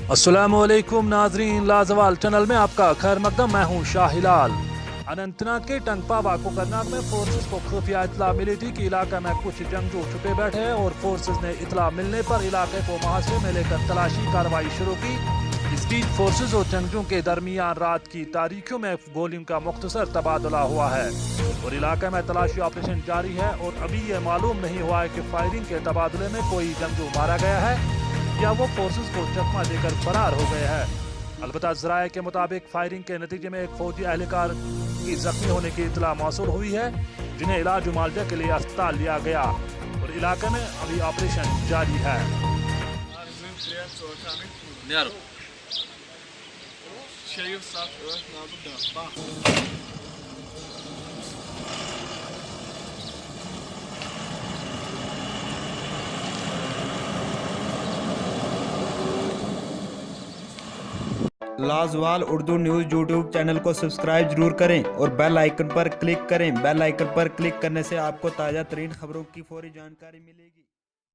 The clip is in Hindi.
अस्सलामुअलैकुम नाजरीन, लाजवाल चैनल में आपका खैर मकदम। मैं हूँ शाहिलाल। अंनत के टंगपावा कोकरनाग में फोर्सज को खुफिया इतला मिली थी कि इलाके में कुछ जंगजू छुपे बैठे हैं और फोर्सज ने इतला मिलने पर इलाके को मुहासरे में लेकर तलाशी कार्रवाई शुरू की। इस बीच फोर्सज और जंगजू के दरमियान रात की तारीखियों में गोलियों का मुख्तसर तबादला हुआ है और इलाके में तलाशी ऑपरेशन जारी है और अभी ये मालूम नहीं हुआ है कि फायरिंग के तबादले में कोई जंगजू मारा गया है या वो फोर्सेस को चकमा देकर फरार हो गए हैं। अलबत्ता ज़राए के मुताबिक फायरिंग के नतीजे में एक फौजी एहलकार की जख्मी होने की इतला मौसूल हुई है, जिन्हें इलाज मुआवजा के लिए अस्पताल लिया गया और इलाके में अभी ऑपरेशन जारी है। लाजवाल उर्दू न्यूज़ यूट्यूब चैनल को सब्सक्राइब जरूर करें और बेल आइकन पर क्लिक करें। बेल आइकन पर क्लिक करने से आपको ताज़ा तरीन खबरों की फौरी जानकारी मिलेगी।